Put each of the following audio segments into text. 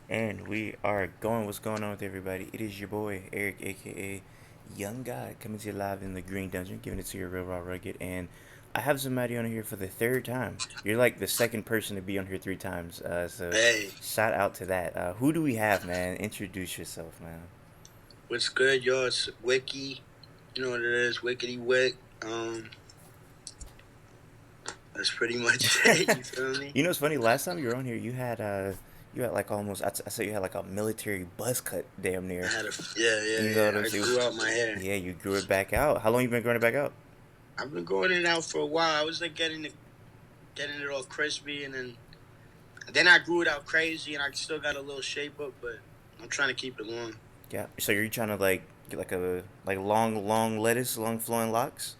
And we are going. What's going on with everybody? It is your boy Eric, aka Young God, coming to you live in the Green Dungeon, giving it to you real raw rugged. And I have somebody on here for the third time. You're like the second person to be on here three times. So Hey, shout out to that. Who do we have, man? Introduce yourself, man. what's good, y'all? It's Wiki. You know what it is, Wickety Wick. That's pretty much it. You feel me? You know, it's funny. Last time you were on here, you had like almost. I said you had like a military buzz cut, damn I near. had a yeah, yeah, You know what yeah. I'm I saying? grew out my hair. Yeah, you grew it back out. How long you been growing it back out? I've been growing it out for a while. I was like getting it all crispy, and then I grew it out crazy, and I still got a little shape up, but I'm trying to keep it long. Yeah. So you're trying to like get like a like long lettuce, long flowing locks?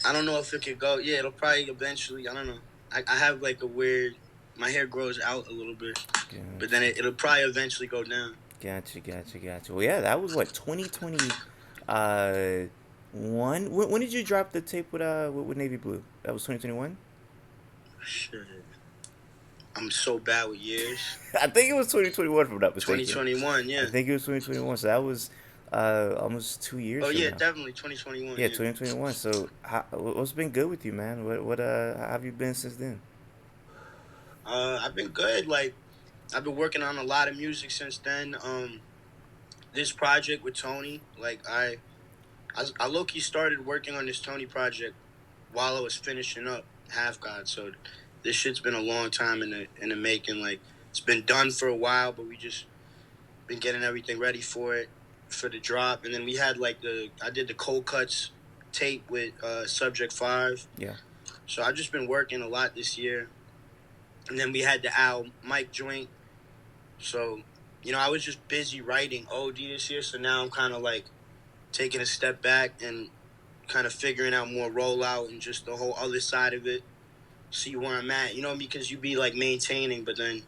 I don't know if it could go. Yeah, it'll probably eventually. I don't know. I have like a weird. My hair grows out a little bit, but then Gotcha. it'll probably eventually go down. Gotcha. Well, yeah, that was what 2020. Uh, one. When did you drop the tape with Navy Blue? That was 2021. Shit. I'm so bad with years. I think it was 2021, if I'm not mistaken. 2021, I yeah. think it was 2021. So that was almost 2 years Oh from yeah, now. definitely 2021, Yeah, yeah. 2021. So what's been good with you, man? How have you been since then? I've been good. Like I've been working on a lot of music since then. This project with Tony, like I low key started working on this Tony project while I was finishing up Half God. So this shit's been a long time in the making. Like it's been done for a while, but we just been getting everything ready for it for the drop. And then we had like I did the cold cuts tape with Subject 5. Yeah. So I've just been working a lot this year. And then we had the Al Mike joint. So, I was just busy writing OD this year. So now I'm kind of like taking a step back and kind of figuring out more rollout and just the whole other side of it. See where I'm at, because you be like maintaining, but then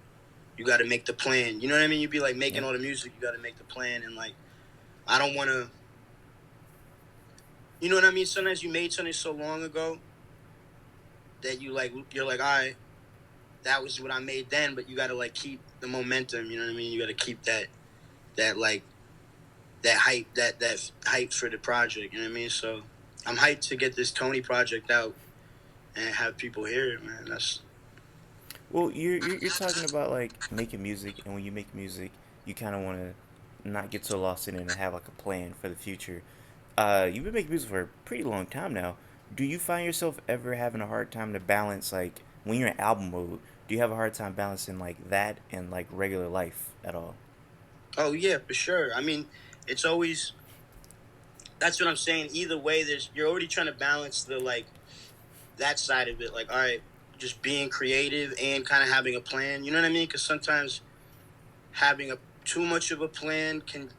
you got to make the plan. You know what I mean? You be like making Yep. all the music, you got to make the plan. And like, I don't want to, you know what I mean? Sometimes you made something so long ago that you're like, all right, that was what I made then, but you got to like keep the momentum. You know what I mean? You got to keep that like that hype for the project. You know what I mean? So I'm hyped to get this Tony project out and have people hear it, man. That's Well, you're talking about like making music, and when you make music, you kind of want to not get so lost in it and have like a plan for the future. You've been making music for a pretty long time now. Do you find yourself ever having a hard time to balance like when you're in album mode? Do you have a hard time balancing like that and like regular life at all? oh yeah, for sure. I mean, it's always that's what I'm saying. Either way, you're already trying to balance the like that side of it. Like, all right, just being creative and kind of having a plan. You know what I mean? Because sometimes having a too much of a plan can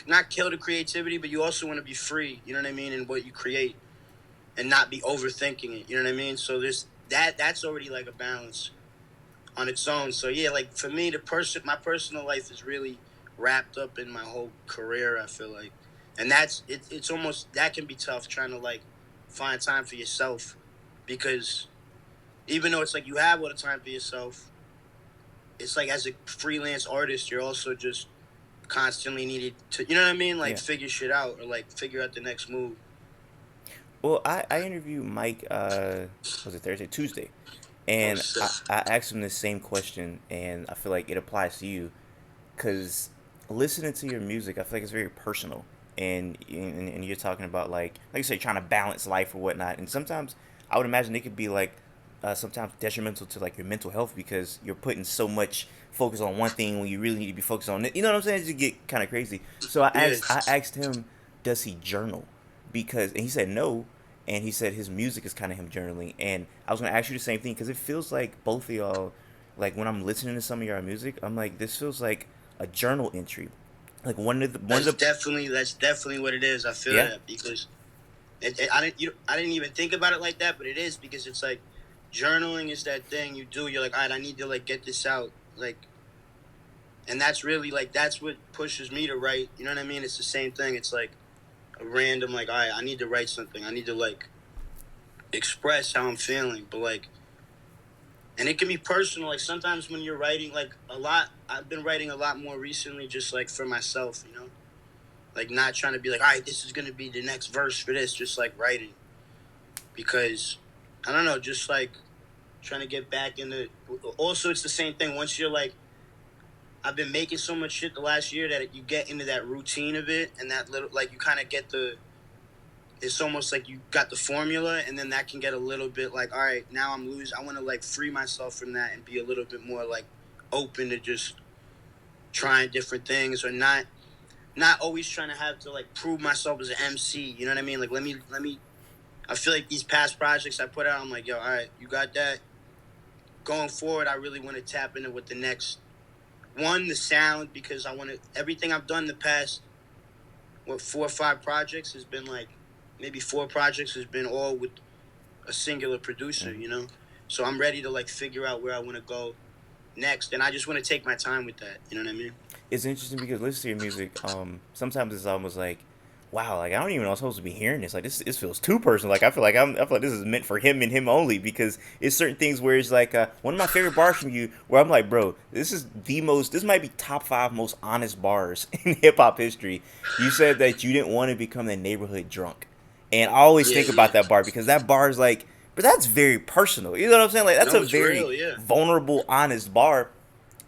not kill the creativity, but you also want to be free. You know what I mean? In what you create and not be overthinking it. You know what I mean? So that's already like a balance on its own. So yeah, like for me, my personal life is really wrapped up in my whole career. I feel like, and it's almost that can be tough trying to like find time for yourself because even though it's like you have all the time for yourself, it's like as a freelance artist, you're also just constantly needed to, you know what I mean? Like Yeah. figure shit out or like figure out the next move. Well, I interviewed Mike. Was it Thursday, Tuesday, Oh, and shit. I asked him the same question, and I feel like it applies to you, because listening to your music, I feel like it's very personal, and you're talking about like you say, trying to balance life or whatnot, and sometimes I would imagine it could be like sometimes detrimental to like your mental health because you're putting so much focus on one thing when you really need to be focused on it. You know what I'm saying? It just get kind of crazy. So Yeah. I asked him, does he journal? Because and he said no, and he said his music is kind of him journaling. And I was gonna ask you the same thing because it feels like both of y'all, like when I'm listening to some of your music, I'm like, this feels like a journal entry. Like one of the That's definitely what it is. I feel yeah. that because I didn't even think about it like that, but it is because it's like journaling is that thing you do. You're like, all right, I need to like get this out, like, and that's really like that's what pushes me to write. You know what I mean? It's the same thing. It's like a random like, all right, I need to write something. I need to like express how I'm feeling, but like And it can be personal. Like sometimes when you're writing, like a lot, I've been writing a lot more recently, just like for myself, you know, like not trying to be like, all right, this is gonna be the next verse for this, just like writing because I don't know, just like trying to get back into. Also, it's the same thing. Once you're like, I've been making so much shit the last year that you get into that routine of it, and that little like you kind of get the. It's almost like you got the formula, and then that can get a little bit like, all right, now I'm losing. I want to like free myself from that and be a little bit more like open to just trying different things or not always trying to have to like prove myself as an MC. You know what I mean? Like let me. I feel like these past projects I put out, I'm like, yo, all right, you got that. Going forward, I really want to tap into what the next one, the sound, because I want to. Everything I've done the past, what 4 or 5 projects has been like, maybe 4 projects has been all with a singular producer, Mm. you know. So I'm ready to like figure out where I want to go next, and I just want to take my time with that. You know what I mean? It's interesting because listening to your music, sometimes it's almost like, wow, like I don't even know I'm supposed to be hearing this. Like this feels too personal. Like I feel like this is meant for him and him only because it's certain things where it's like one of my favorite bars from you where I'm like, bro, this might be top 5 most honest bars in hip hop history. You said that you didn't want to become a neighborhood drunk, and I always Yeah, think about yeah. that bar because that bar is like, but that's very personal. You know what I'm saying? Like that's a No, it's very real. Yeah, vulnerable, honest bar,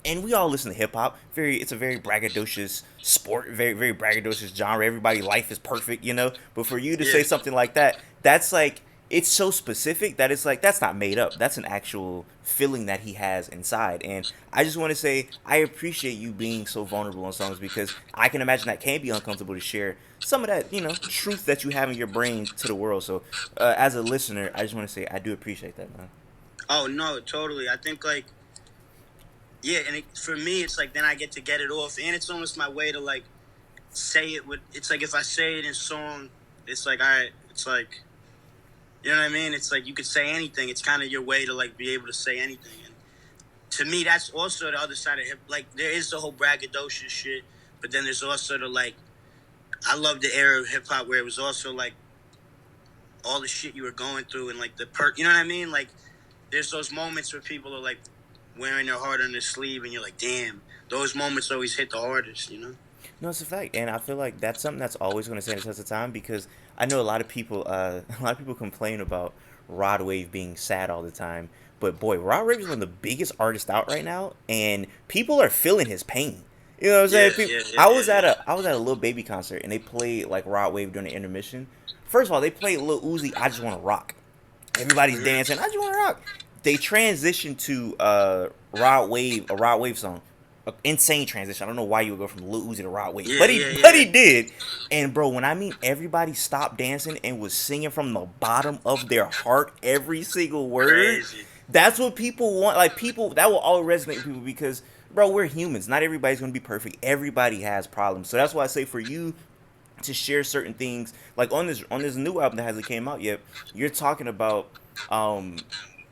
and we all listen to hip hop. It's a very braggadocious sport, very braggadocious genre. Everybody life is perfect, you know. But for you to yeah. say something like that, that's like it's so specific that it's like that's not made up. That's an actual feeling that he has inside. And I just want to say I appreciate you being so vulnerable on songs because I can imagine that can be uncomfortable to share some of that, truth that you have in your brain to the world. So as a listener, I just want to say I do appreciate that, man. Oh no, totally. I think like yeah, and for me, it's like then I get it off, and it's almost my way to like say it with. It's like if I say it in song, it's like all right, it's like you know what I mean. It's like you could say anything. It's kind of your way to like be able to say anything, and to me, that's also the other side of hip. Like there is the whole braggadocious shit, but then there's also the like. I love the era of hip hop where it was also like all the shit you were going through and like you know what I mean? Like there's those moments where people are like wearing their heart on their sleeve and you're like, damn, those moments always hit the hardest, you know? No, it's a fact, and I feel like that's something that's always going to stand the test of time because I know a lot of people, a lot of people complain about Rod Wave being sad all the time, but boy, Rod Wave is one of the biggest artists out right now, and people are feeling his pain. You know what I'm Yeah, saying? yeah, yeah, yeah, yeah. I was at a Lil Baby concert, and they played like Rod Wave during the intermission. First of all, they played Lil Uzi, "I Just Want to Rock." Everybody's Mm-hmm. dancing. I just want to rock. They transitioned to Rod Wave, a Rod Wave song. Insane transition. I don't know why you would go from Lil Uzi to Rod Wave, Yeah, but he yeah, but yeah. he did. And bro, when I mean everybody stopped dancing and was singing from the bottom of their heart every single word, Crazy. that's what people want. Like people that will all resonate with people because bro, we're humans. Not everybody's gonna be perfect. Everybody has problems. So that's why I say for you to share certain things like on this new album that hasn't came out yet, you're talking about um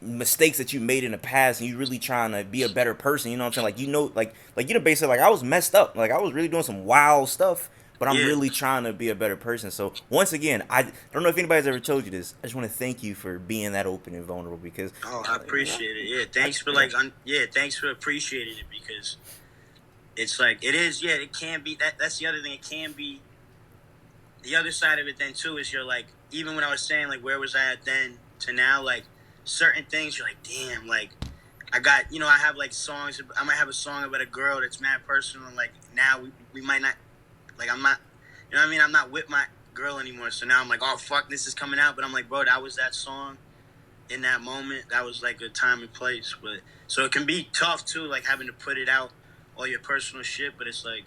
mistakes that you made in the past and you really trying to be a better person, you know what I'm saying? Like basically like I was messed up. Like I was really doing some wild stuff, but I'm Yeah. really trying to be a better person. So once again, I don't know if anybody's ever told you this. I just want to thank you for being that open and vulnerable because Oh, I appreciate it. Yeah, thanks for yeah. like, yeah, thanks for appreciating it because it's like it is. Yeah, it can be that. That's the other thing. It can be the other side of it. Then too is you're like, even when I was saying like, where was I at then to now? Like certain things, you're like, damn, like I got, I have like songs. I might have a song about a girl that's mad personal. And like now we might not, like I'm not, you know what I mean? I'm not with my girl anymore. So now I'm like, oh fuck, this is coming out. But I'm like, bro, that was that song in that moment. That was like a time and place. But so it can be tough too, like having to put it out, all your personal shit. But it's like,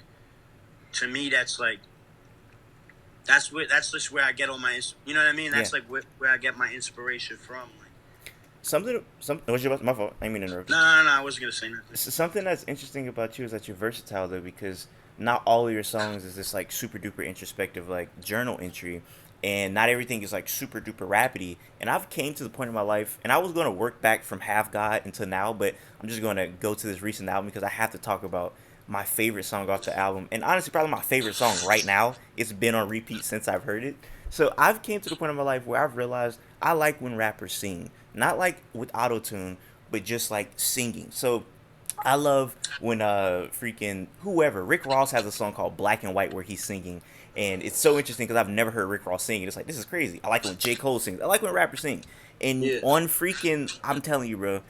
to me, that's like, that's just where I get all my, you know what I mean? Yeah. That's like where I get my inspiration from. Like, Something was your my fault. I didn't mean to interrupt no, you. no, no, I wasn't gonna say nothing. Something that's interesting about you is that you're versatile though because not all of your songs is this like super duper introspective like journal entry, and not everything is like super duper rapidy. And I've came to the point in my life, and I was going to work back from Half God until now, but I'm just going to go to this recent album because I have to talk about my favorite song off the album, and honestly probably my favorite song right now. It's been on repeat since I've heard it. So I've came to the point in my life where I've realized I like when rappers sing, not like with auto tune, but just like singing. So I love when freaking whoever Rick Ross has a song called Black and White where he's singing, and it's so interesting because I've never heard Rick Ross sing. It's like this is crazy. I like it when J Cole sings. I like when rappers sing. And Yeah. on freaking, I'm telling you, bro,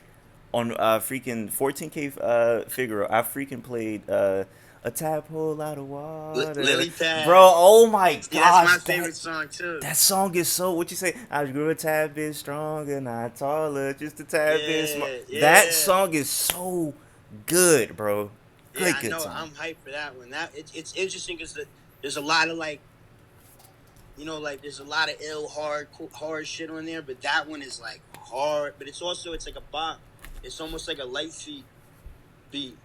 on freaking 14k Figaro, I freaking played a tadpole out of water, Lily Pad. bro. Oh my Yeah, that's gosh, my favorite song too. that song is so, what you say? I grew a tad bit stronger, not taller, just a tad bit small. Yeah, That yeah. song is so good, bro. Yeah, Good, I good know. song. I'm hyped for that one. It's interesting because there's a lot of like, like there's a lot of hard shit on there, but that one is like hard. But it's also it's like a bop. It's almost like a light feet beat,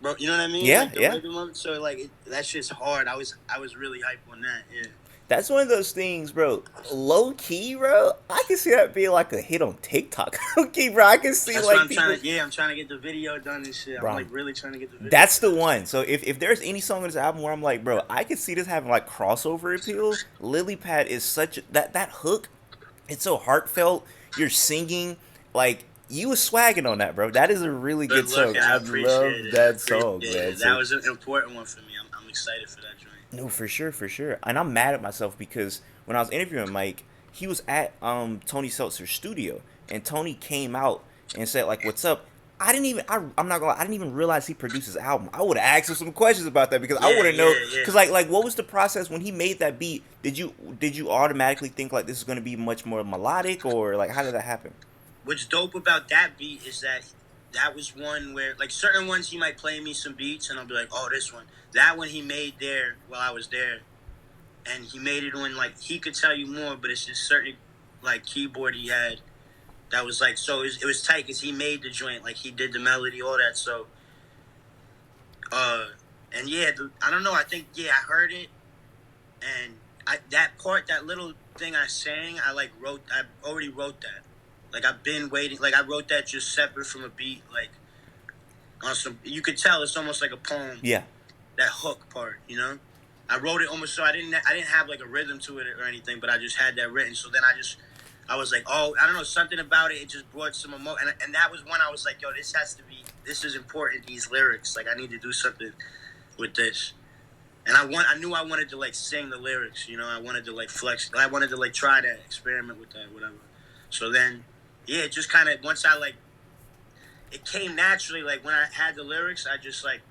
bro. You know what I mean? Yeah, Like the yeah. rhythm of it. So like that shit's hard. I was really hyped on that. Yeah. That's one of those things, bro. Low key, bro. I can see that being like a hit on TikTok. Low key, bro. I can see That's what like I'm people, trying to. Yeah, I'm trying to get the video done and shit. I'm bro. like really trying to get the video That's the done. one. So if there's any song on this album where I'm like, bro, I could see this having like crossover appeal. Lily Pad is such that hook. It's so heartfelt. You're singing like you was swagging on that, bro. That is a really Good good song. looking. I I appreciate love it. I that song, appreciate man. it. That So was an important one for me. I'm excited for that joint. no, for sure, for sure. And I'm mad at myself because when I was interviewing Mike, he was at Tony Seltzer's studio, and Tony came out and said like, "What's up?" I didn't even. I'm not gonna lie. I didn't even realize he produced his album. I would have asked him some questions about that because I Yeah, want to know. yeah, yeah. Because like, what was the process when he made that beat? Did you automatically think like this is gonna be much more melodic, or like how did that happen? What's dope about that beat is that was one where like certain ones he might play me some beats and I'll be like, oh, this one. That one he made there while I was there, and he made it when like he could tell you more, but it's just certain like keyboard he had that was like so it was tight because he made the joint like he did the melody all that so uh and yeah I don't know I think yeah I heard it and that part that little thing I sang I already wrote that like I've been waiting like I wrote that just separate from a beat like on some you could tell it's almost like a poem Yeah. that hook part I wrote it almost so I didn't have like a rhythm to it or anything but I just had that written so then I was like, oh, I don't know, something about it. It just brought some emotion, and that was when I was like, yo, this is important. These lyrics, like, I need to do something with this. And I knew I wanted to like sing the lyrics. I wanted to like flex. I wanted to like try to experiment with that, whatever. So then, yeah, it just kind of once I like, it came naturally. Like when I had the lyrics, I just like,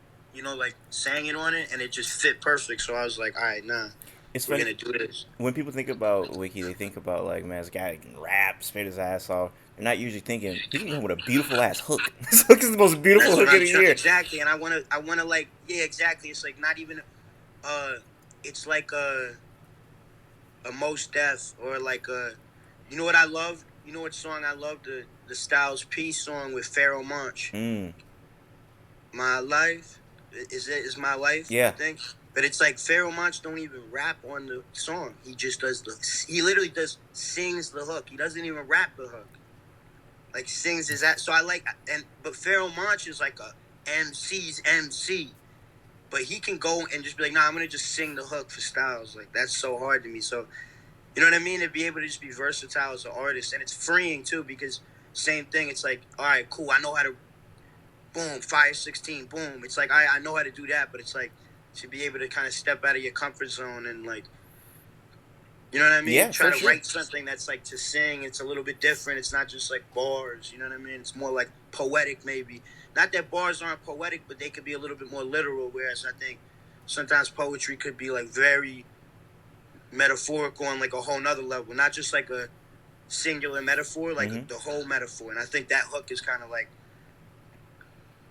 like sang it on it, and it just fit perfect. So I was like, all right, nah, It's we're funny gonna do this. when people think about Wiki, they think about like, man, this guy can rap, spit his ass off. They're not usually thinking he can come with a beautiful ass hook. This hook is the most beautiful That's what hook of I'm the trying year. exactly, and I wanna like yeah exactly. It's like not even uh, it's like a Most Def or like you know what I love? You know what song I love? The Styles P song with Pharoah Monch. Mm, My life is my life. I yeah, think, but it's like Pharoah Monch don't even rap on the song. He just does he literally sings the hook. He doesn't even rap the hook. Like sings his ass. So I like but Pharoah Monch is like a MC's MC. But he can go and just be like, nah, I'm gonna just sing the hook for Styles. Like that's so hard to me. So you know what I mean? To be able to just be versatile as an artist, and it's freeing too because same thing. It's like, all right, cool. I know how to boom, fire 16, boom. It's like I know how to do that, but it's like to be able to kind of step out of your comfort zone and like, you know what I mean? yeah, Try for to sure. write something that's like to sing. It's a little bit different. It's not just like bars. You know what I mean? It's more like poetic, maybe. Not that bars aren't poetic, but they could be a little bit more literal. Whereas I think sometimes poetry could be like very metaphorical on like a whole nother level, not just like a singular metaphor, like Hmm. the whole metaphor. And I think that hook is kind of like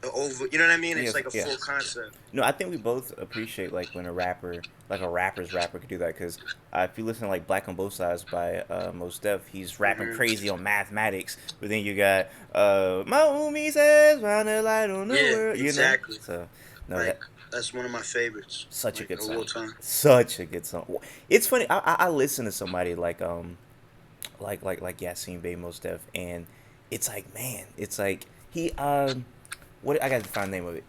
the over. You know what I mean? It's Yes, like a yeah. full concept. No, I think we both appreciate like when a rapper, like a rapper's rapper, could do that. Because if you listen to like Black on Both Sides by Mos Def, he's rapping Mm-hmm. crazy on mathematics. But then you got my homie says round the light on the Yeah, world, exactly. So no, Like that that's one of my favorites. such a Like good of all song. time. Such a good song. It's funny. I listen to somebody like Yassine Bey Mos Def, and it's like, man, it's like he what I got to find the name of it.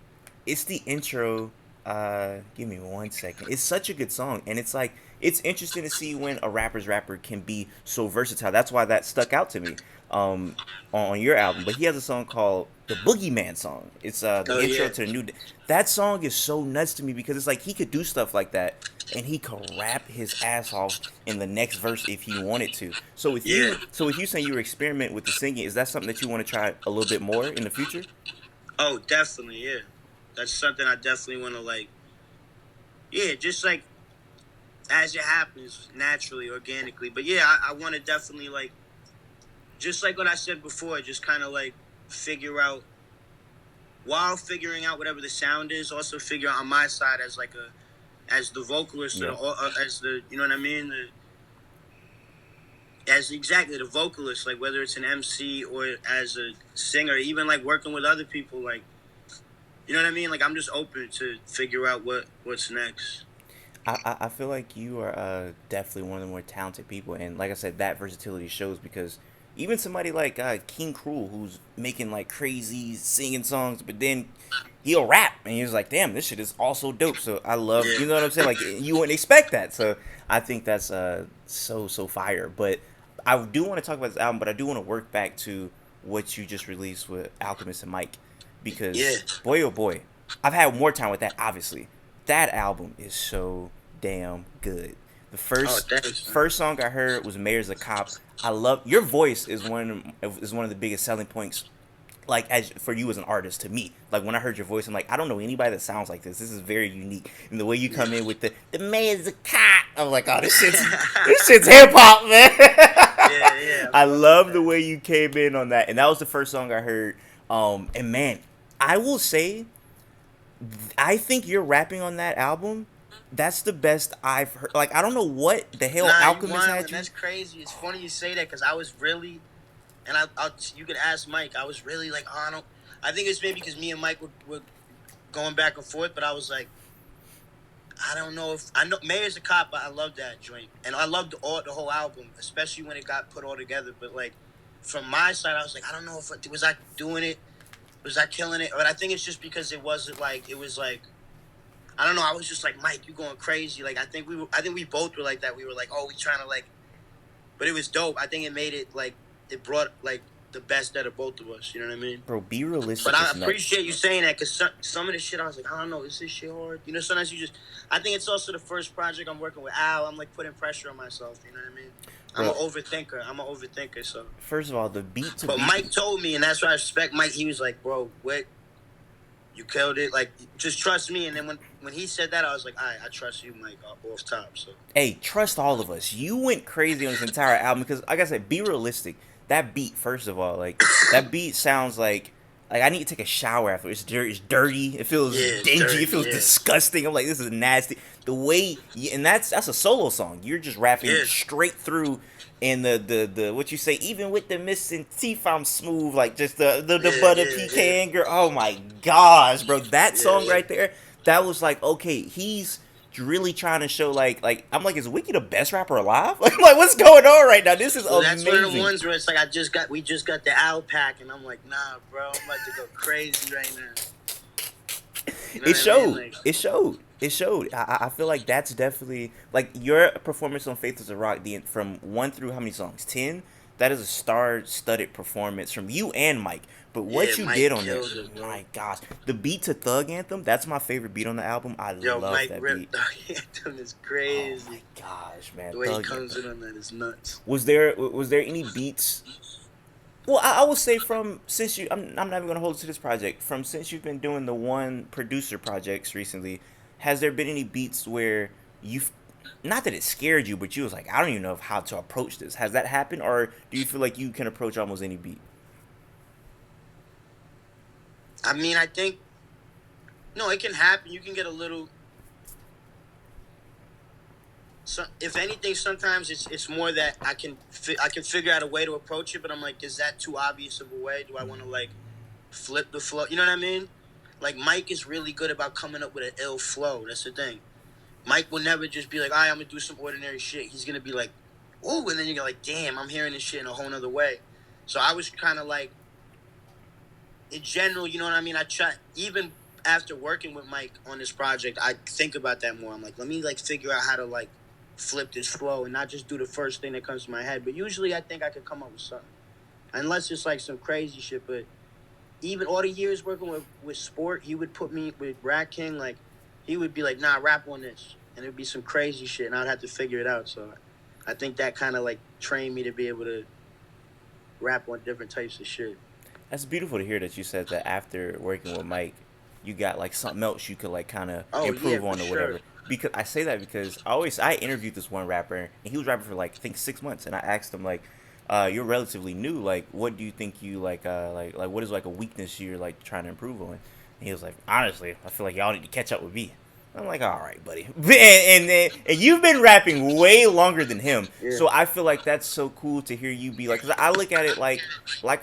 It's the intro. Give me 1 second. It's such a good song, and it's like it's interesting to see when a rapper's rapper can be so versatile. That's why that stuck out to me. um, on your album, but he has a song called the Boogeyman song. It's the Oh intro yeah, to the new. That song is so nuts to me because it's like he could do stuff like that, and he could rap his ass off in the next verse if he wanted to. yeah. So with you saying you were experiment with the singing, is that something that you want to try a little bit more in the future? Oh, definitely, yeah. That's something I definitely want to like. Yeah, just like as it happens naturally, organically. But yeah, I want to definitely like, just like what I said before, just kind of like figure out while figuring out whatever the sound is. Also figure out on my side as like a as the vocalist or Yeah. as the you know what I mean. As exactly the vocalist, like whether it's an MC or as a singer, even like working with other people, like you know what I mean. Like I'm just open to figure out what's next. I feel like you are definitely one of the more talented people, and like I said, that versatility shows because even somebody like King Cruel, who's making like crazy singing songs, but then he'll rap, and he's like, "Damn, this shit is also dope." So I love, you know what I'm saying? Yeah. Like you wouldn't expect that, so I think that's so fire. But I do want to talk about this album, but I do want to work back to what you just released with Alchemist and Mike, Yeah. because boy oh boy, I've had more time with that. Obviously, that album is so damn good. The Oh, first thanks, man. first song I heard was "Mayor's a Cop." I love your voice is one of the biggest selling points. Like as for you as an artist, to me, like when I heard your voice, I'm like, I don't know anybody that sounds like this. This is very unique, and the way you come in with the mayor's a cop, I'm like, oh, this shit's hip hop, man. Yeah, yeah. I I fuck with love the that. way you came in on that, and that was the first song I heard. And man, I will say I think you're rapping on that album. That's the best I've heard. Like I don't know what the hell Nah, you Alchemist won, had and you. that's crazy. It's funny you say that because I was really, and you could ask Mike. I was really like, oh, I don't. I think it's maybe because me and Mike were going back and forth, but I was like, I don't know if I know Mayor's a Cop. But I love that joint, and I loved the whole album, especially when it got put all together. But like from my side, I was like, I don't know if was I doing it, was I killing it, but I think it's just because it wasn't like it was like I don't know. I was just like Mike, you going crazy. Like I think we both were like that. We were like, oh, we trying to like, but it was dope. I think it made it like it brought like the best out of both of us. You know what I mean? Bro, be But realistic I is nuts. appreciate you saying that because some of the shit I was like, I don't know, is this shit hard? You know, sometimes you just. I think it's also the first project I'm working with Al. I'm like putting pressure on myself. You know what I mean? I'm an Bro, overthinker. So. first of all, the beat to But beat. Mike told me, and that's why I respect Mike. He was like, bro, what? You killed it. Like, just trust me. And then when he said that, I was like, all right, I trust you, Mike, off top. So Hey, trust all of us. You went crazy on this entire album because, like I said, be realistic. That beat, first of all, like that beat sounds like I need to take a shower after. It's dirty. It feels yeah, dingy. It dirty. feels Yeah, disgusting. I'm like, this is nasty. The way, and that's a solo song. You're just rapping yeah, straight through. And the what you say, even with the missing teeth, I'm smooth. Like just the yeah, butter yeah, yeah, pecan girl. Oh my gosh, bro, that yeah, song yeah. right there. That was like, okay, he's really trying to show like I'm like, is Wiki the best rapper alive? Like, what's going on right now? This is Well, that's one of the amazing. ones where it's like we just got the owl pack, and I'm like, nah, bro, I'm about to go crazy right now. You know It what I mean? showed. Like, It showed. It showed. I feel like that's definitely like your performance on Faith is a Rock. From 1 through how many songs? 10. That is a star-studded performance from you and Mike. But yeah, what you Mike did on there, kills it, bro. my gosh, the beat to Thug Anthem. That's my favorite beat on the album. I Yo, love Mike that beat. ripped Anthem is Oh my crazy. gosh, man, The way he Thug comes Anthem. in on that is nuts. Was there any beats? Well, I would say from since I'm not even gonna hold you to this project. From since you've been doing the one producer projects recently, has there been any beats where you've not that it scared you, but you was like, I don't even know how to approach this. Has that happened, or do you feel like you can approach almost any beat? I mean, I think no, it can happen. You can get a little. So, if anything, sometimes it's more that I can figure out a way to approach it, but I'm like, is that too obvious of a way? Do I want to like flip the flow? You know what I mean? Like Mike is really good about coming up with an ill flow. That's the thing. Mike will never just be like, all right, I'm gonna do some ordinary shit. He's gonna be like, ooh, and then you're like, damn, I'm hearing this shit in a whole nother way. So I was kind of like, in general, you know what I mean? I try even after working with Mike on this project, I think about that more. I'm like, let me like figure out how to like flip this flow and not just do the first thing that comes to my head. But usually, I think I could come up with something. unless it's like some crazy shit. But even all the years working with sport, he would put me with Rat King. Like he would be like, "Nah, rap on this," and it'd be some crazy shit, and I'd have to figure it out. So I think that kind of like trained me to be able to rap on different types of shit. That's beautiful to hear that you said that after working with Mike, you got like something else you could like kind of Oh yeah, improve for on or sure. whatever. Because I say that because I interviewed this one rapper and he was rapping for like I think 6 months and I asked him like, you're relatively new. Like, what do you think you like what is like a weakness you're like trying to improve on? And he was like, honestly, I feel like y'all need to catch up with me. I'm like, all right, buddy, and you've been rapping way longer than him, Yeah, so I feel like that's so cool to hear you be like. Cause I look at it like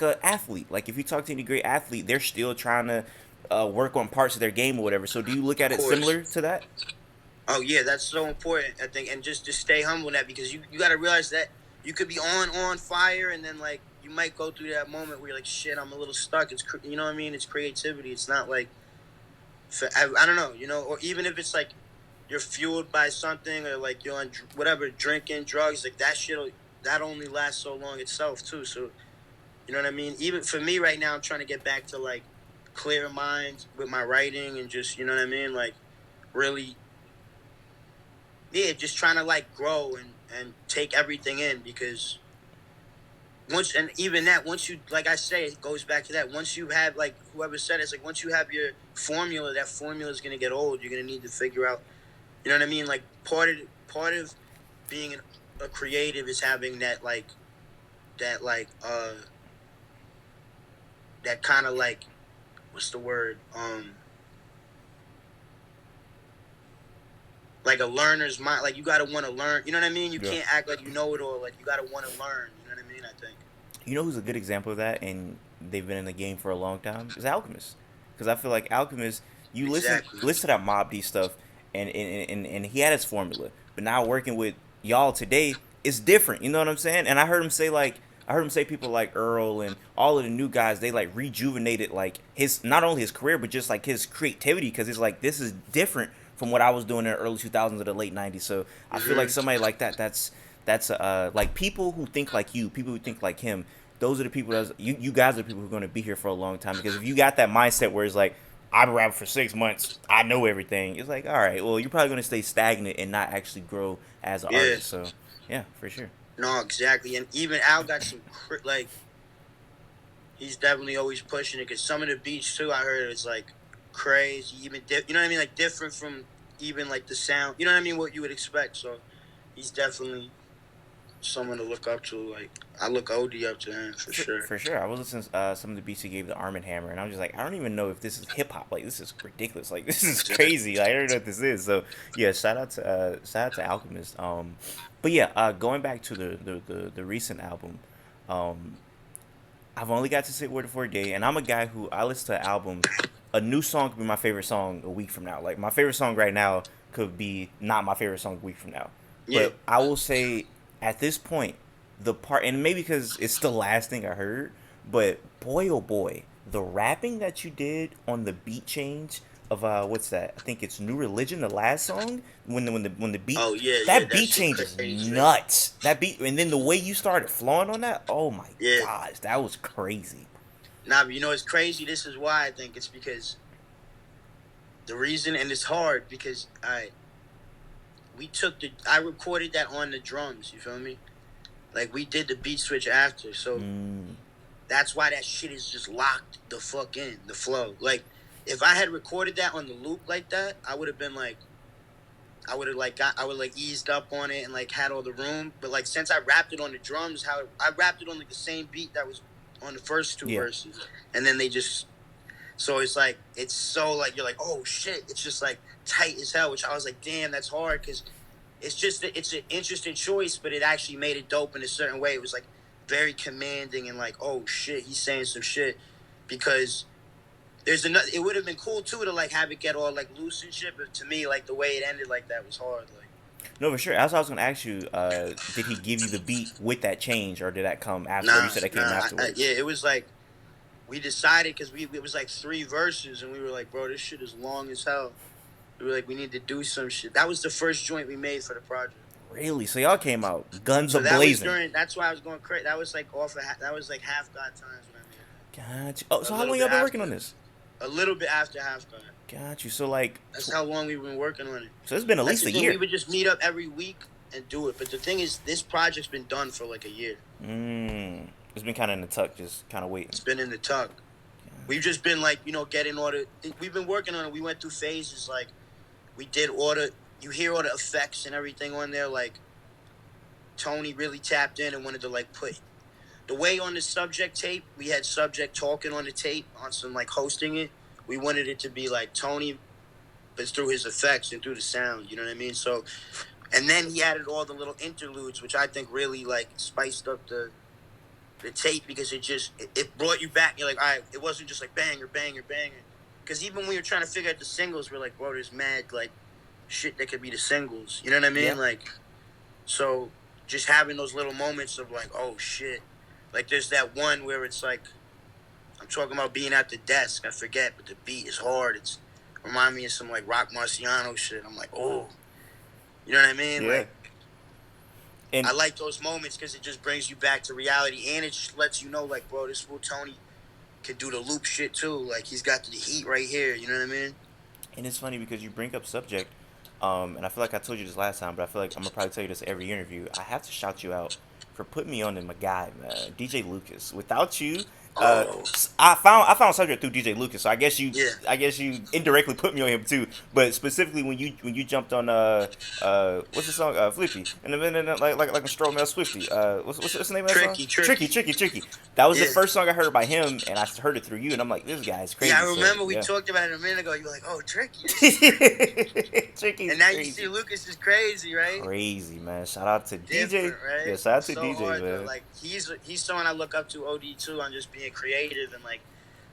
a athlete. Like if you talk to any great athlete, they're still trying to work on parts of their game or whatever. So do you look of at it course. similar to that? Oh yeah, that's so important. I think, and just stay humble in that because you got to realize that you could be on fire, and then like you might go through that moment where you're like, shit, I'm a little stuck. You know what I mean? It's creativity. It's not like I don't know, or even if it's like you're fueled by something or like you're on whatever drinking drugs, like that shit that only lasts so long itself too. So you know what I mean? Even for me right now, I'm trying to get back to like clear mind with my writing and just you know what I mean, like really, yeah, just trying to like grow and take everything in because once and even that once you like I say it goes back to that once you have like whoever said it's like once you have your formula that formula is gonna get old. You're gonna need to figure out, you know what I mean, like part of being a creative is having that like that kind of like what's the word like a learner's mind. Like you gotta want to learn, you know what I mean. You Yeah. can't act like you know it all. Like you gotta want to learn, you know what I mean. I think You know who's a good example of that, and they've been in the game for a long time? Is Alchemist. Because I feel like Alchemist, you exactly. listen to that Mob D stuff, and he had his formula. But now working with y'all today, it's different. You know what I'm saying? And I heard him say people like Earl and all of the new guys, they like rejuvenated like his not only his career but just like his creativity because it's like this is different from what I was doing in the early 2000s or the late 90s. So I feel like Hmm. somebody like that's like people who think like you, people who think like him. Those are the people that you guys are the people who are going to be here for a long time because if you got that mindset where it's like I've been rapping for 6 months, I know everything. It's like all right, well you're probably going to stay stagnant and not actually grow as an Yeah. artist. So yeah, for sure. No, exactly. And even Al got some like he's definitely always pushing it because some of the beats too I heard it's like crazy, even you know what I mean, like different from even like the sound. You know what I mean? What you would expect. So he's definitely someone to look up to. Like I look OD up to him for sure. For sure, I was listening to some of the beats he gave the Arm and Hammer, and I was just like, I don't even know if this is hip hop. Like, this is ridiculous. Like, this is crazy. Like, I don't know what this is. So, yeah, shout out to Alchemist. But yeah, going back to the recent album, um, I've only got to sit word for a day, and I'm a guy who I listen to an album. A new song could be my favorite song a week from now. Like my favorite song right now could be not my favorite song a week from now. Yeah. But I will say at this point, the part and maybe because it's the last thing I heard, but boy oh boy, the rapping that you did on the beat change of what's that? I think it's New Religion, the last song when the beat Oh yeah, yeah. that That beat shit change is crazy. nuts. That beat and then the way you started flowing on that, oh my Yeah. gosh, that was crazy. Nah, but you know it's crazy. This is why I think it's because the reason, and it's hard because I recorded that on the drums. You feel me? Like we did the beat switch after, so Mm, that's why that shit is just locked the fuck in the flow. Like if I had recorded that on the loop like that, I would have been like, I would like eased up on it and like had all the room. But like since I rapped it on the drums, how I rapped it on like the same beat that was on the first two yeah. verses, and then they just so it's like it's so like you're like oh shit, it's just like tight as hell. Which I was like, damn, that's hard because it's an interesting choice, but it actually made it dope in a certain way. It was like very commanding and like oh shit, he's saying some shit because there's another. It would have been cool too to like have it get all like loose and shit, but to me like the way it ended like that was hard. Like No, for sure. That's what I was gonna ask you. Did he give you the beat with that change, or did that come after? You nah, said that came nah, afterwards. yeah, it was like we decided because we it was like three verses and we were like, bro, this shit is long as hell. We were like, we need to do some shit. That was the first joint we made for the project. Really? So y'all came out guns a So that was blazing. during. That's why I was going crazy. That was like off. That was like Half God times when I made Gotcha. Oh, that. A so how little long bit y'all been working on after. this? A little bit after Half God. Got you. So like, That's how long we've been working on it. so it's been at That's least the a thing. We year. would just meet up every week and do it. But the thing is, this project's been done for like a year. Mm. It's been kind of in the tuck, just kind of waiting. It's been in the tuck. We've just been like, getting all the. We've been working on it. We went through phases. Like we did all the. You hear all the effects and everything on there. Like Tony really tapped in and wanted to like put the way on the subject tape. We had subject talking on the tape on some like hosting it. We wanted it to be like Tony, but through his effects and through the sound. You know what I mean? So, and then he added all the little interludes, which I think really like spiced up the tape because it brought you back. You're like, all right, it wasn't just like banger, banger, banger. Because even when we were trying to figure out the singles, we're like, bro, there's mad like shit that could be the singles. You know what I Yeah. mean? Like, so just having those little moments of like, oh shit. Like there's that one where it's like I'm talking about being at the desk. I forget, but the beat is hard. It's remind me of some like Rock Marciano shit. I'm like, oh, you know what I mean? Yeah. Like And I like those moments because it just brings you back to reality, and it just lets you know, like, bro, this fool Tony can do the loop shit too. Like he's got the heat right here. You know what I mean? and it's funny because you bring up subject, and I feel like I told you this last time, but I feel like I'm gonna probably tell you this every interview. I have to shout you out for putting me on to my guy, man, DJ Lucas. Without you, Oh I found subject through DJ Lucas. So yeah, I guess you indirectly put me on him too. But specifically when you jumped on what's the song Flippy and then like a Stromel Swifty. What's the name of that song? tricky, Tricky, tricky. tricky, tricky. That was the Yeah, first song I heard by him, and I heard it through you, and I'm like, this guy's yeah. crazy. I So remember we yeah. talked about it a minute ago. You were like, oh, tricky. This is crazy. Tricky's And now you see crazy. Lucas is crazy, right? Crazy, man. Shout out to DJ. Different, Yeah, right? shout out to So DJ, hard though. man. Like he's someone I look up to OD too on just being creative and like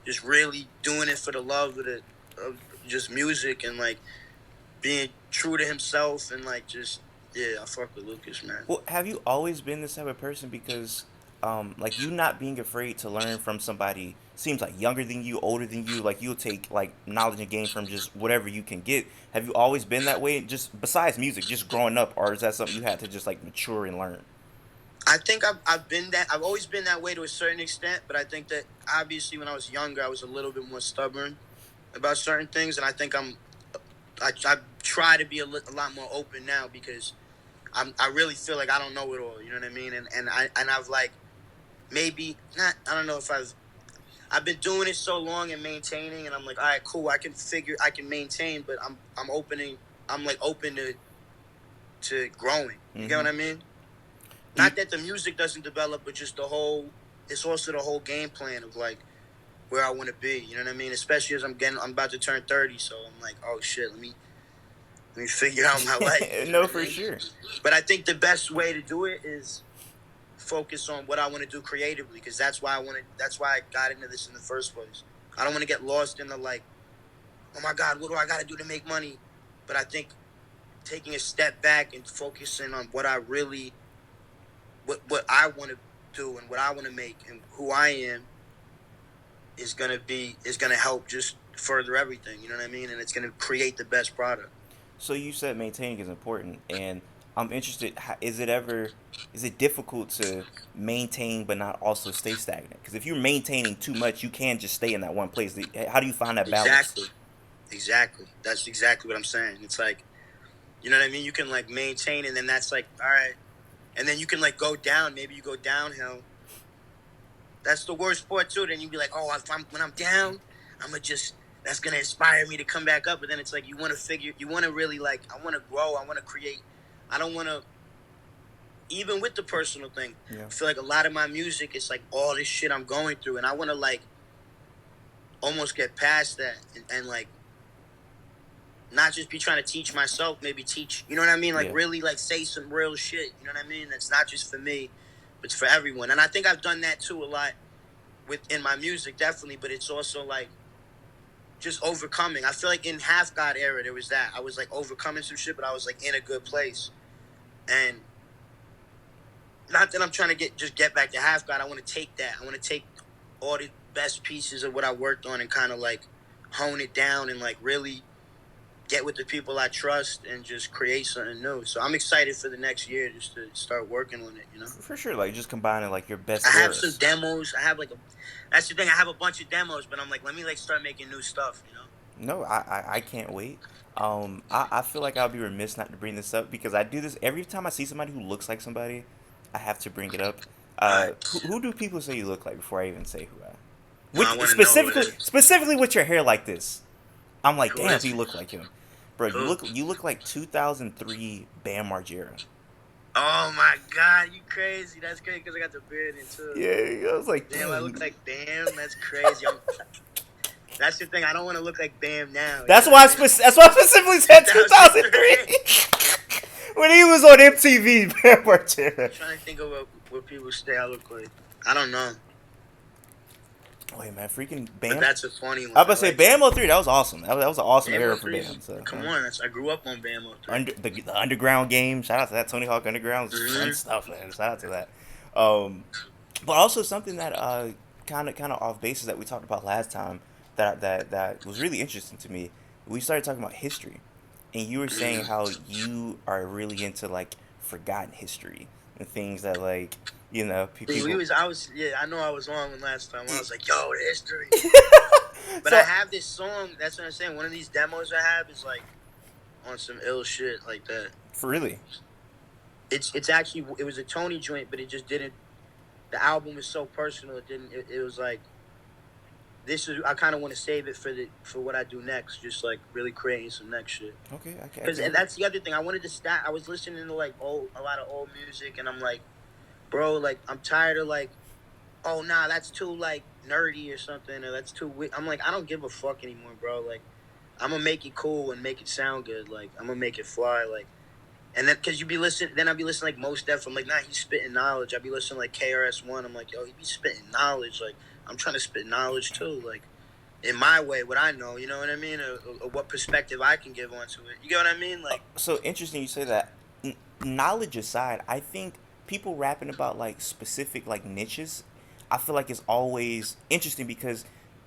just really doing it for the love of just music and like being true to himself and like just yeah, I fuck with Lucas, man. Well, have you always been this type of person? Because, like you not being afraid to learn from somebody seems like younger than you, older than you. Like you'll take like knowledge and gain from just whatever you can get. Have you always been that way? Just besides music, just growing up, or is that something you had to just like mature and learn? I think I've been that I've always been that way to a certain extent, but I think that obviously when I was younger I was a little bit more stubborn about certain things, and I think I try to be a lot more open now because I really feel like I don't know it all. You know what I mean? And I've like maybe not. I don't know if I've been doing it so long and maintaining, and I'm like, all right, cool. I can maintain, but I'm opening. I'm like open to growing. You get Mm-hmm. what I mean? Do you, Not that the music doesn't develop, but just the whole. It's also the whole game plan of like where I want to be. You know what I mean? Especially as I'm about to turn 30, so I'm like, oh shit, let me figure out my life. You know no, what I for mean? sure. But I think the best way to do it is focus on what I want to do creatively because that's why I got into this in the first place. I don't want to get lost in the like, oh my God, what do I got to do to make money? But I think taking a step back and focusing on what I really what I want to do and what I want to make and who I am is gonna help just further everything. You know what I mean? And it's gonna create the best product. So you said maintaining is important, and I'm interested. Is it difficult to maintain but not also stay stagnant? Because if you're maintaining too much, you can just stay in that one place. How do you find that balance? Exactly. Exactly. That's exactly what I'm saying. It's like, you know what I mean? You can like maintain and then that's like, all right. And then you can like go down. Maybe you go downhill. That's the worst part too. Then you be like, oh, when I'm down, I'm gonna just that's gonna inspire me to come back up. But then it's like you want to really like, I want to grow, I want to create. I don't want to even with the personal thing. Yeah. I feel like a lot of my music is like all this shit I'm going through, and I want to like almost get past that and like not just be trying to teach myself, maybe teach, you know what I mean? Like Yeah. really like say some real shit, you know what I mean? That's not just for me, but it's for everyone. And I think I've done that too a lot within my music, definitely, but it's also like just overcoming. I feel like in Half God era, there was that. I was like overcoming some shit, but I was like in a good place. And not that I'm trying to get back to Half God. I want to take that. I want to take all the best pieces of what I worked on and kind of like hone it down and like really get with the people I trust and just create something new. So I'm excited for the next year just to start working on it. You know, For sure, like just combining like your best I have some eras. demos. I have like a. That's the thing. I have a bunch of demos, but I'm like, let me like start making new stuff. You know. No, I can't wait. I feel like I'll be remiss not to bring this up because I do this every time I see somebody who looks like somebody. I have to bring it up. All right. Who do people say you look like before I even say who I? No, I With want to know who it is. specifically with your hair like this, I'm like, Who damn, is if you it? look like him, bro. Who? You look like 2003 Bam Margera. Oh my God, you crazy? That's crazy because I got the beard in too. Yeah, I was like, Damn, I dang. look like Bam. That's crazy. That's the thing. I don't want to look like Bam now. You know That's what why I mean? that's why I specifically said 2003. 2003 when he was on MTV. Bam Margera. Trying to think of what people say I look like. I don't know, Wait, man, freaking but Bam. that's a funny one. I was about I to say like that. Bam '03. That was awesome. That was an awesome Bam era for 03 Bam. So come on. I grew up on Bam 03. the underground game. Shout out to that Tony Hawk Underground. It's fun Mm-hmm. stuff, man. Shout out to that. Um, but also something that kind of off basis that we talked about last time that was really interesting to me. We started talking about history, and you were saying how you are really into like forgotten history and things that like See, people. yeah, I know I was on one last time. I was like, yo, history. But I So have this song. That's what I'm saying. One of these demos I have is like on some ill shit like that. for really, It's actually it was a Tony joint, but it just didn't. The album is so personal. It didn't. It was like this is. I kind of want to save it for what I do next. Just like really creating some next shit. okay, okay, Because and that's the other thing. I wanted to start. I was listening to like a lot of old music, and I'm like, bro, like I'm tired of like, oh nah, that's too like nerdy or something, or that's too. I'm like, I don't give a fuck anymore, bro. Like, I'm gonna make it cool and make it sound good. Like, I'm gonna make it fly. Like, and then because you be listening, then I be listening like Most Def. I'm like, nah, he's spitting knowledge. I be listening like KRS-One. I'm like, yo, he be spitting knowledge. Like, I'm trying to spit knowledge too. Like, in my way, what I know, you know what I mean, or what perspective I can give onto it. You get what I mean? Like. so interesting you say that. Knowledge aside, I think people rapping about like specific like niches, I feel like it's always interesting because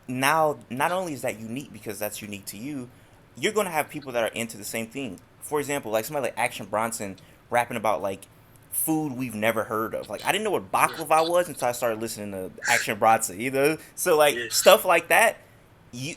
now not only is that unique because that's unique to you, you're gonna have people that are into the same thing. For example, like somebody like Action Bronson rapping about like food we've never heard of. Like I didn't know what baklava was until I started listening to Action Bronson, you know? So like Yeah. stuff like that,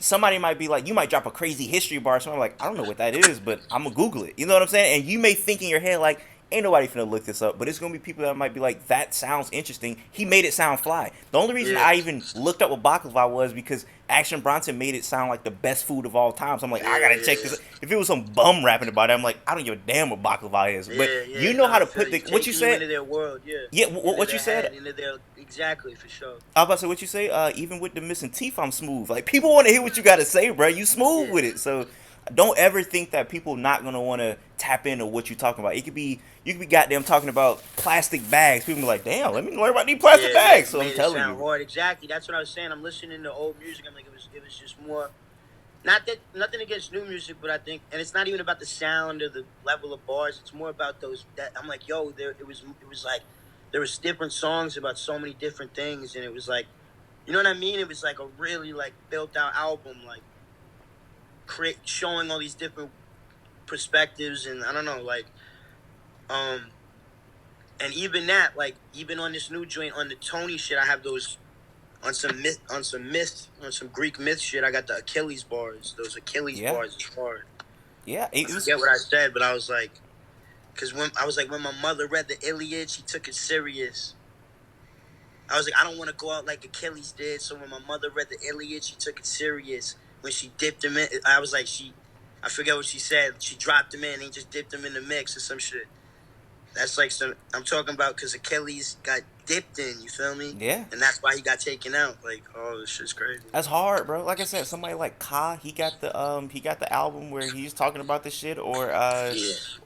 somebody might be like, you might drop a crazy history bar. Somebody like, I don't know what that is, but I'm gonna Google it. You know what I'm saying? And you may think in your head like, ain't nobody finna look this up. But it's gonna be people that might be like, that sounds interesting. He made it sound fly. The only reason Yeah. I even looked up what baklava was because Action Bronson made it sound like the best food of all time. So I'm like, I gotta check this. If it was some bum rapping about it, I'm like, I don't give a damn what baklava is. But you know No, how I to feel put you. the what you Taking you into said. their world, yeah. Yeah, Into what you their head, said. into their exactly for sure. I was about to say what you say. Even with the missing teeth, I'm smooth. Like people want to hear what you gotta say, bro. You smooth Yeah, with it. So don't ever think that people not gonna want to tap into what you're talking about. It could be you could be goddamn talking about plastic bags. People be like, damn, let me learn about these plastic yeah. bags. So I'm Made it telling sound you, hard. Exactly. That's what I was saying. I'm listening to old music. I'm like, it was just more. Not that nothing against new music, but I think, and it's not even about the sound or the level of bars. It's more about those. That I'm like, yo, it was like there was different songs about so many different things, and it was like, you know what I mean? It was like a really like built out album, like showing all these different perspectives, and I don't know, like, um, and even that, like, even on this new joint on the Tony shit, I have those on some Greek myth shit. I got the Achilles bars. Those Achilles yeah, bars is hard. yeah. I It was forget what I said, but I was like, because when I was like, when my mother read the Iliad, she took it serious. I was like, I don't want to go out like Achilles did. So when my mother read the Iliad, she took it serious. When she dipped him in, I was like, I forget what she said. She dropped him in and just dipped him in the mix or some shit. That's like I'm talking about because Achilles got dipped in, you feel me? yeah. And that's why he got taken out. Like, oh, this shit's crazy. That's hard, bro. Like I said, somebody like Ka, he got the album where he's talking about this shit, Yeah, I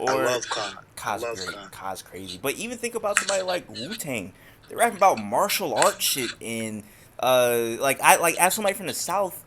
or love Khan. I Ka's love great. Khan. Ka's crazy. But even think about somebody like Wu Tang. They're rapping about martial arts shit and like as somebody from the South,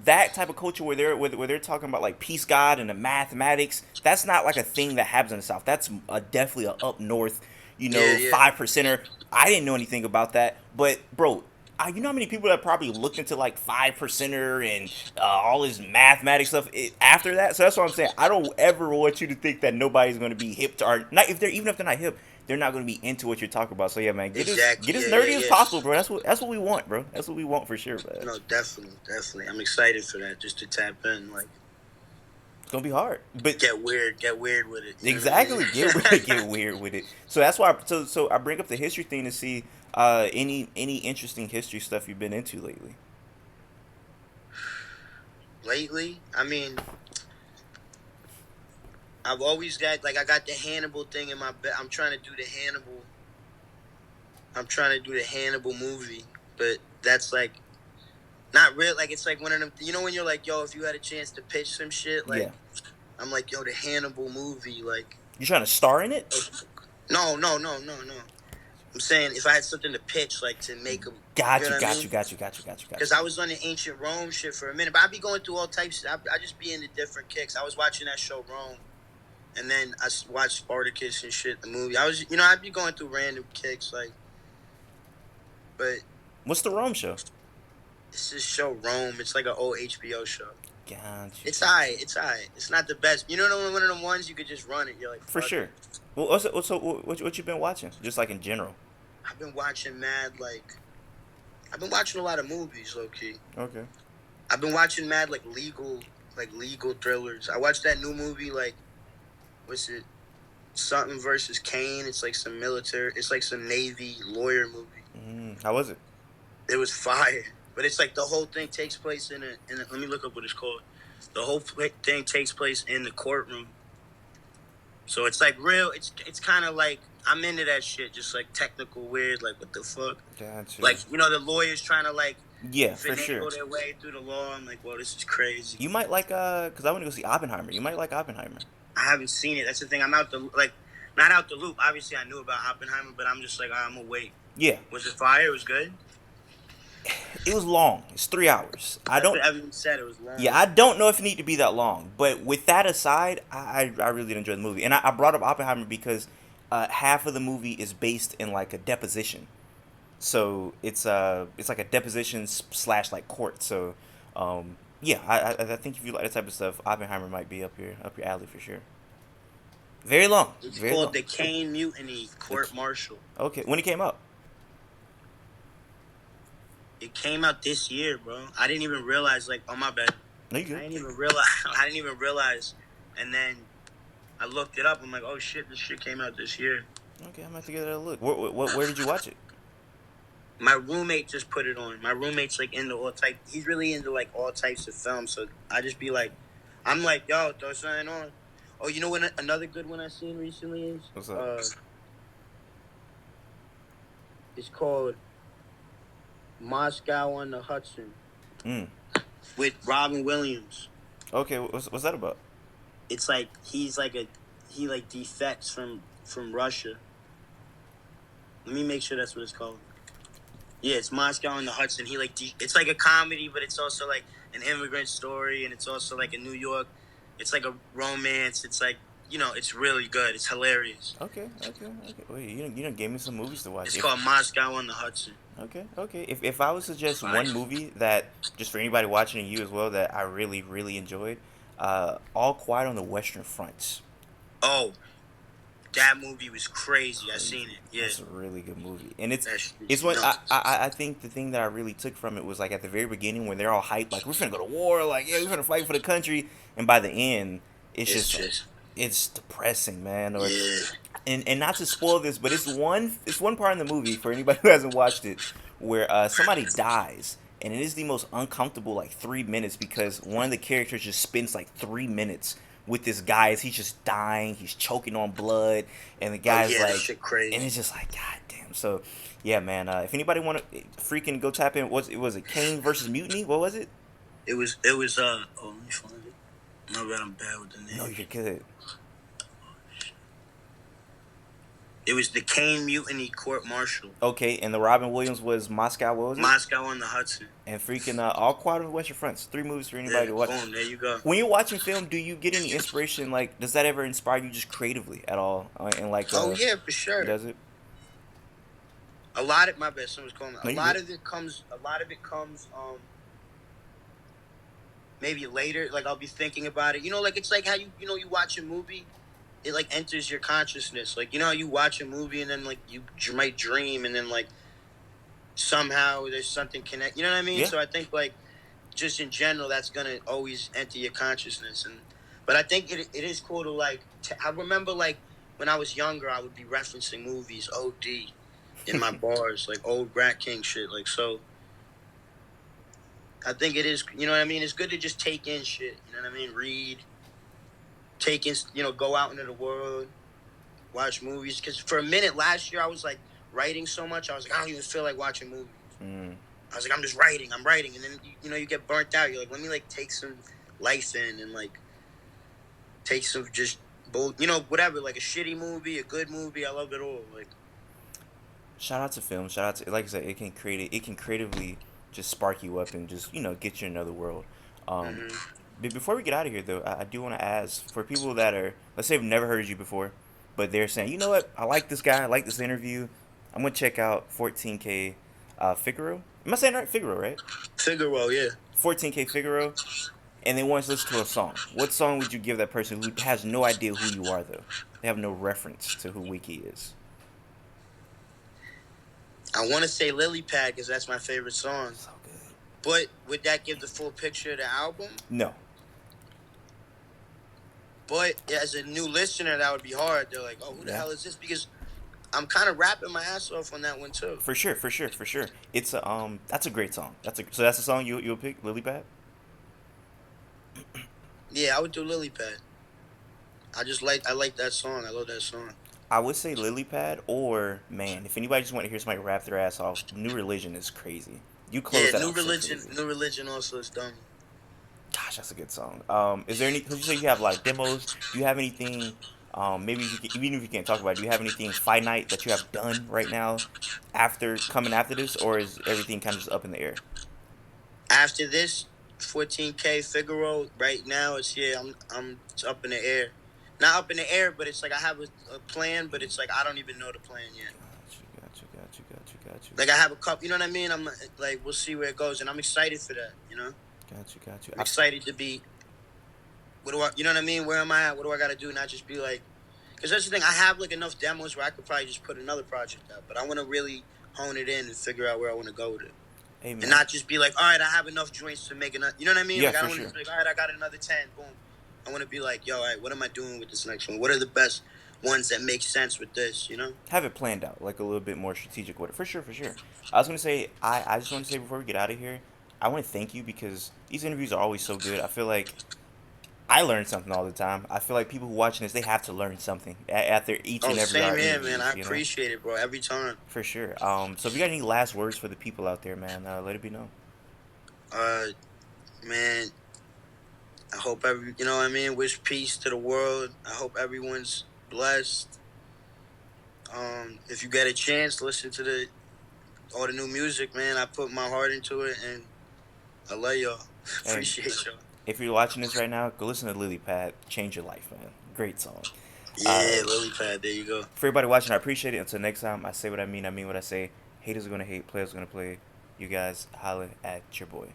that type of culture where they're talking about like peace god and the mathematics. That's not like a thing that happens in the South. That's definitely a up north, Yeah, yeah. 5%er. I didn't know anything about that, but bro, you know how many people that probably looked into like 5%er and all this mathematics stuff after that. So that's what I'm saying. I don't ever want you to think that nobody's going to be hip to art. Not if they're even if they're not hip, they're not going to be into what you're talking about. So yeah, man, Exactly. get as Yeah, nerdy yeah, as yeah. possible, bro. That's what we want, bro. That's what we want for sure, man. No, definitely, definitely. I'm excited for that. Just to tap in, like, It's gonna be hard, but get weird with it. You know what I exactly, mean? get weird with it. So that's why. So I bring up the history thing to see any interesting history stuff you've been into lately. Lately, I mean, I've always got like I got the Hannibal thing in my bed. I'm trying to do the Hannibal. I'm trying to do the Hannibal movie, but that's like not real. Like it's like one of them. You know when you're like, yo, if you had a chance to pitch some shit, Yeah, like I'm like, yo, the Hannibal movie, like. you trying to star in it? No, no, no, no, no. I'm saying if I had something to pitch, like to make them, you Got know you, what I got mean? you, got you, got you, got you, got Because you. I was on the ancient Rome shit for a minute, but I'd be going through all types. I just be into different kicks. I was watching that show Rome, and then I watched Spartacus and shit, the movie. I was, I'd be going through random kicks, like, but What's the Rome show? it's this show Rome. It's like an old HBO show. Got you. It's alright. It's alright. It's not the best. You know, one of them ones you could just run it. You're like, For fuck sure. it. Well, what you been watching? Just like in general. I've been watching I've been watching a lot of movies, low key. Okay. I've been watching mad legal thrillers. I watched that new movie, like, what's it? Something versus Kane. It's like some military. It's like some Navy lawyer movie. How was it? It was fire, but it's like the whole thing takes place in a. Let me look up what it's called. The whole thing takes place in the courtroom. So it's like real. It's kind of like I'm into that shit. Just like technical weird. Like what the fuck? Got you. Like the lawyers trying to like Yeah, for sure. finagle their way through the law. I'm like, well, this is crazy. You might like because I want to go see Oppenheimer. You might like Oppenheimer. I haven't seen it. That's the thing. I'm not out the loop. Obviously, I knew about Oppenheimer, but I'm just like, I'm gonna wait. Yeah. Was it fire? It was good. It was long. It's 3 hours. That's what everyone said. It was long. Yeah, I don't know if it need to be that long. But with that aside, I really enjoyed the movie. And I brought up Oppenheimer because half of the movie is based in like a deposition. So it's like a deposition slash like court. So yeah, I think if you like that type of stuff, Oppenheimer might be up your alley for sure. Very long. It's Very called long. the Kane Mutiny Court Martial. Okay, when it came out. It came out this year, bro. I didn't even realize. Like, oh my bad. No, you good. I didn't even realize. I didn't even realize. And then I looked it up. I'm like, oh shit, this shit came out this year. Okay, I'm gonna have to give that a look. Where did you watch it? My roommate just put it on. My roommate's like into all type. He's really into like all types of films. So I just be like, I'm like, yo, throw something on. Oh, you know what? Another good one I seen recently is. What's up? It's called Moscow on the Hudson with Robin Williams. Okay, what's that about? It's like he defects from Russia. Let me make sure that's what it's called. Yeah, it's Moscow on the Hudson. It's like a comedy, but it's also like an immigrant story, and it's also like a New York. It's like a romance. It's like it's really good. It's hilarious. Okay. Wait, you done gave me some movies to watch. It's called Moscow on the Hudson. Okay. If I was to suggest one movie that just for anybody watching and you as well that I really really enjoyed, All Quiet on the Western Front. Oh, that movie was crazy. I seen it. Yeah, it's a really good movie, and it's what nuts. I think the thing that I really took from it was like at the very beginning when they're all hyped, like we're finna go to war, like yeah, we're finna fight for the country, and by the end, it's just it's depressing, man. Or yeah. And not to spoil this, but it's one part in the movie for anybody who hasn't watched it where somebody dies, and it is the most uncomfortable like 3 minutes because one of the characters just spends like 3 minutes with this guy as he's just dying, he's choking on blood, and the guy's that like, shit crazy. And it's just like, god damn. So yeah, man. If anybody want to freaking go tap in, was it Kane versus Mutiny? What was it? It was. Oh, let me find it. My bad, I'm bad with the name. No, you're good. It was the Kane Mutiny Court Martial. Okay, and the Robin Williams was Moscow. What was it? Moscow on the Hudson. And freaking All Quiet on the Western Front. 3 movies for anybody to watch. Boom, there you go. When you're watching film, do you get any inspiration? Like, does that ever inspire you just creatively at all? And like, Oh yeah, for sure. Does it? Does it? A lot of my bad. Someone's calling me. No, you good. A lot of it comes maybe later. Like I'll be thinking about it. You know, like it's like how you watch a movie. It like enters your consciousness. Like you know how you watch a movie and then like you might dream and then like somehow there's something connect. You know what I mean? Yeah. So I think like just in general, that's gonna always enter your consciousness. And but I think it is cool to like. I remember like when I was younger, I would be referencing movies OD in my bars, like old Rat King shit. Like so, I think it is. You know what I mean? It's good to just take in shit. You know what I mean? Read, take in. Go out into the world, watch movies. Because for a minute last year, I was like writing so much, I was like, I don't even feel like watching movies. Mm. I was like, I'm just writing, and then you get burnt out. You're like, let me like take some life in and like take some just whatever, like a shitty movie, a good movie. I love it all. Like, Shout out to film. Shout out to, like I said, it can creatively just spark you up and just get you in another world. Um, mm-hmm. before we get out of here, though, I do want to ask for people that are, let's say, have never heard of you before, but they're saying, you know what, I like this guy, I like this interview. I'm gonna check out 14k Figaro. Am I saying right? Figaro, right? Figaro, yeah. 14k Figaro, and they want us to listen to a song. What song would you give that person who has no idea who you are, though? They have no reference to who Wiki is. I want to say Lily Pad because that's my favorite song. So good. But would that give the full picture of the album? No. But as a new listener, that would be hard. They're like, oh, who the Yeah. hell is this? Because I'm kind of rapping my ass off on that one too. For sure, for sure, for sure. It's a that's a great song. That's a song you'll pick, Lily Pad. Yeah, I would do Lily Pad. I like that song. I love that song. I would say Lily Pad, or man, if anybody just want to hear somebody rap their ass off, New Religion is crazy. You close Yeah, that out so crazy. New Religion also is dumb. Gosh, that's a good song. Is there any? Cause you say you have like demos. Do you have anything? Maybe if you can, even if you can't talk about it, do you have anything finite that you have done right now, after coming after this, or is everything kind of just up in the air? After this, 14k Figaro. Right now, it's up in the air. Not up in the air, but it's like I have a plan, but it's like I don't even know the plan yet. Like I have a couple, you know what I mean? I'm like, we'll see where it goes, and I'm excited for that. You know, Got you. I'm excited to be. You know what I mean? Where am I at? What do I got to do? Not just be like, because that's the thing. I have like enough demos where I could probably just put another project out, but I want to really hone it in and figure out where I want to go with it. Hey, man. And not just be like, all right, I have enough joints to make another. You know what I mean? Yeah, like I for don't want sure. to be like, all right, I got another 10. Boom. I want to be like, yo, all right, what am I doing with this next one? What are the best ones that make sense with this? You know? Have it planned out, like a little bit more strategic with it. For sure, for sure. I was gonna say, I just want to say before we get out of here, I want to thank you because these interviews are always so good. I feel like I learn something all the time. I feel like people who watching this, they have to learn something after each Oh, and every same hour here, man. interviews. I You know, appreciate it, bro. Every time. for sure. So if you got any last words for the people out there, man, let it be known. Uh, man, I hope you know what I mean? Wish peace to the world. I hope everyone's blessed. If you get a chance, listen to all the new music, man. I put my heart into it, and I love y'all. Hey, Appreciate y'all. if you're watching this right now, go listen to Lily Pad. Change your life, man. Great song. Yeah, Lily Pad. There you go. For everybody watching, I appreciate it. Until next time, I say what I mean what I say. Haters are gonna hate, players are gonna play. You guys holla at your boy.